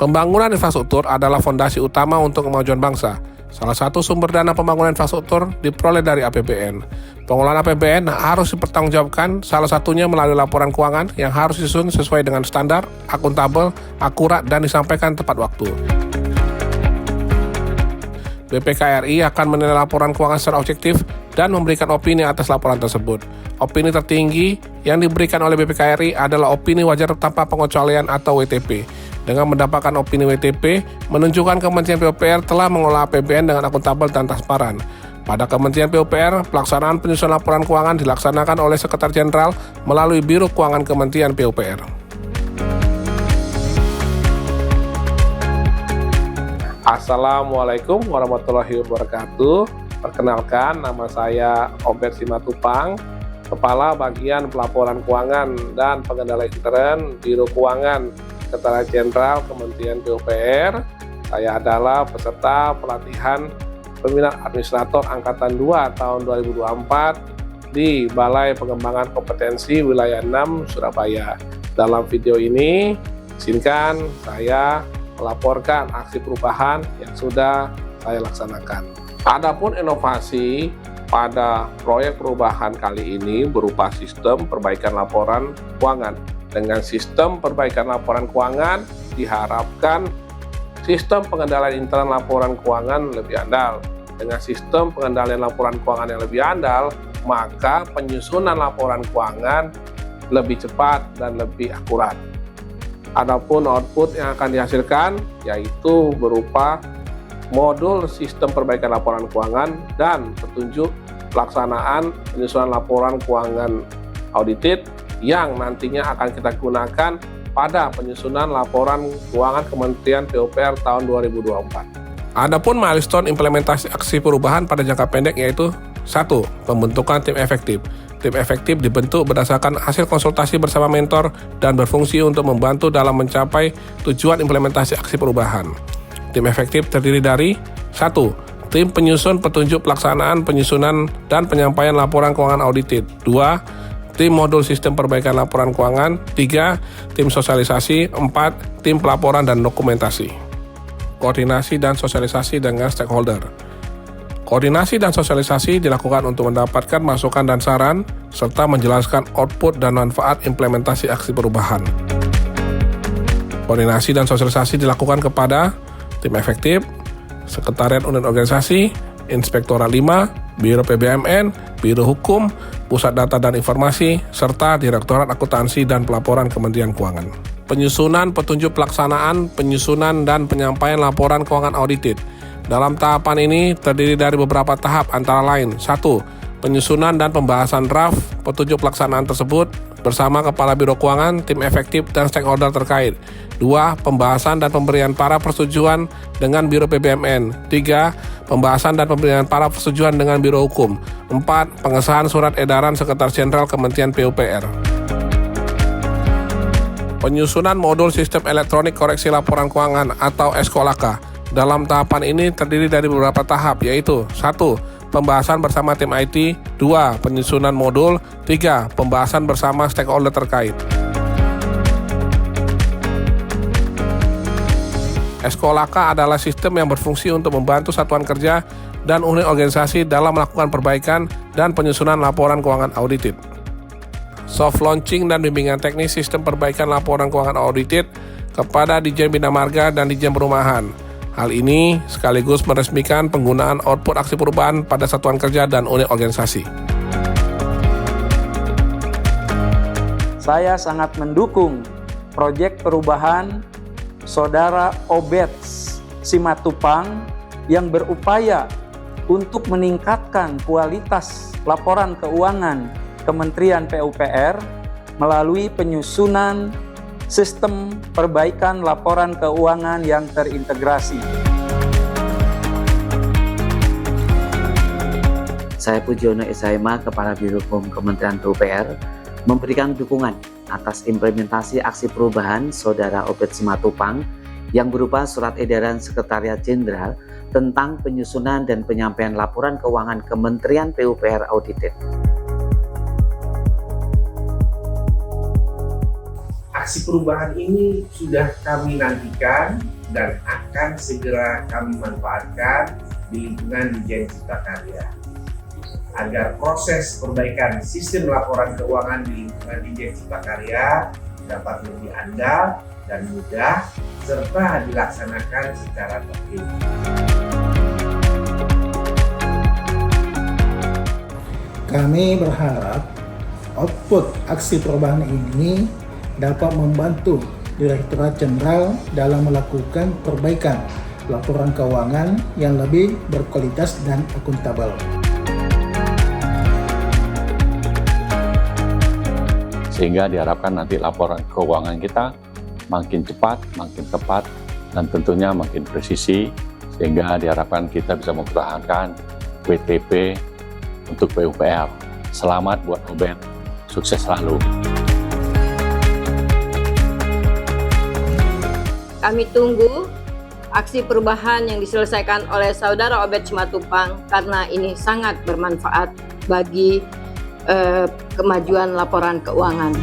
Pembangunan infrastruktur adalah fondasi utama untuk kemajuan bangsa. Salah satu sumber dana pembangunan infrastruktur diperoleh dari APBN. Pengelolaan APBN harus dipertanggungjawabkan, salah satunya melalui laporan keuangan yang harus disusun sesuai dengan standar, akuntabel, akurat, dan disampaikan tepat waktu. BPK RI akan menilai laporan keuangan secara objektif dan memberikan opini atas laporan tersebut. Opini tertinggi yang diberikan oleh BPK RI adalah opini wajar tanpa pengecualian atau WTP. Dengan mendapatkan opini WTP, menunjukkan Kementerian PUPR telah mengelola APBN dengan akuntabel dan transparan. Pada Kementerian PUPR, pelaksanaan penyusunan laporan keuangan dilaksanakan oleh Sekretaris Jenderal melalui Biro Keuangan Kementerian PUPR. Assalamualaikum warahmatullahi wabarakatuh. Perkenalkan, nama saya Obed Simatupang, Kepala Bagian Pelaporan Keuangan dan Pengendalian Intern Biro Keuangan Sekretaris Jenderal Kementerian PUPR. Saya adalah peserta pelatihan Pembinaan Administrator Angkatan 2 tahun 2024 di Balai Pengembangan Kompetensi Wilayah 6 Surabaya. Dalam video ini, izinkan saya melaporkan aksi perubahan yang sudah saya laksanakan. Adapun inovasi pada proyek perubahan kali ini berupa sistem perbaikan laporan keuangan. Dengan sistem perbaikan laporan keuangan, diharapkan sistem pengendalian intern laporan keuangan lebih andal. Dengan sistem pengendalian laporan keuangan yang lebih andal, maka penyusunan laporan keuangan lebih cepat dan lebih akurat. Adapun output yang akan dihasilkan yaitu berupa modul sistem perbaikan laporan keuangan dan petunjuk pelaksanaan penyusunan laporan keuangan audited yang nantinya akan kita gunakan pada penyusunan laporan keuangan Kementerian PUPR tahun 2024. Adapun milestone implementasi aksi perubahan pada jangka pendek yaitu 1. Pembentukan tim efektif. Tim efektif dibentuk berdasarkan hasil konsultasi bersama mentor dan berfungsi untuk membantu dalam mencapai tujuan implementasi aksi perubahan. Tim efektif terdiri dari 1. Tim penyusun petunjuk pelaksanaan penyusunan dan penyampaian laporan keuangan audited. 2. Tim modul sistem perbaikan laporan keuangan. 3. Tim sosialisasi. 4. Tim pelaporan dan dokumentasi. Koordinasi dan sosialisasi dengan stakeholder. Koordinasi dan sosialisasi dilakukan untuk mendapatkan masukan dan saran, serta menjelaskan output dan manfaat implementasi aksi perubahan. Koordinasi dan sosialisasi dilakukan kepada tim efektif, Sekretariat Unit Organisasi, Inspektorat 5, Biro PBMN, Biro Hukum, Pusat Data dan Informasi, serta Direktorat Akuntansi dan Pelaporan Kementerian Keuangan. Penyusunan petunjuk pelaksanaan, penyusunan dan penyampaian laporan keuangan audited. Dalam tahapan ini terdiri dari beberapa tahap antara lain. 1. Penyusunan dan pembahasan draft petunjuk pelaksanaan tersebut bersama Kepala Biro Keuangan, tim efektif, dan stakeholder terkait. 2. Pembahasan dan pemberian para persetujuan dengan Biro PBMN. 3. Pembahasan dan pemberian para persetujuan dengan Biro Hukum. 4. Pengesahan surat edaran Sekretaris Jenderal Kementerian PUPR. Penyusunan modul sistem elektronik koreksi laporan keuangan atau SKOLAKA. Dalam tahapan ini terdiri dari beberapa tahap yaitu 1. Pembahasan bersama tim IT. 2. Penyusunan modul. 3. Pembahasan bersama stakeholder terkait. SKOLAKA adalah sistem yang berfungsi untuk membantu satuan kerja dan unit organisasi dalam melakukan perbaikan dan penyusunan laporan keuangan audited. Soft launching dan bimbingan teknis sistem perbaikan laporan keuangan audited kepada Ditjen Bina Marga dan Ditjen Perumahan. Hal ini sekaligus meresmikan penggunaan output aksi perubahan pada satuan kerja dan unit organisasi. Saya sangat mendukung proyek perubahan Saudara Obed Simatupang yang berupaya untuk meningkatkan kualitas laporan keuangan Kementerian PUPR melalui penyusunan sistem perbaikan laporan keuangan yang terintegrasi. Saya Pujiono SHMA, Kepala Biro Hukum Kementerian PUPR, memberikan dukungan atas implementasi aksi perubahan Saudara Obed Simatupang yang berupa surat edaran Sekretariat Jenderal tentang penyusunan dan penyampaian laporan keuangan Kementerian PUPR audited. aksi perubahan ini sudah kami nantikan dan akan segera kami manfaatkan di lingkungan Ditjen Cipta Karya. Agar proses perbaikan sistem laporan keuangan di lingkungan Ditjen Cipta Karya dapat lebih andal dan mudah serta dilaksanakan secara tertib. Kami berharap output aksi perubahan ini dapat membantu Direktorat Jenderal dalam melakukan perbaikan laporan keuangan yang lebih berkualitas dan akuntabel. Sehingga diharapkan nanti laporan keuangan kita makin cepat, makin tepat, dan tentunya makin presisi, sehingga diharapkan kita bisa mempertahankan WTP untuk PUPR. Selamat buat Obet, sukses selalu. Kami tunggu aksi perubahan yang diselesaikan oleh Saudara Obet Simatupang karena ini sangat bermanfaat bagi kemajuan laporan keuangan.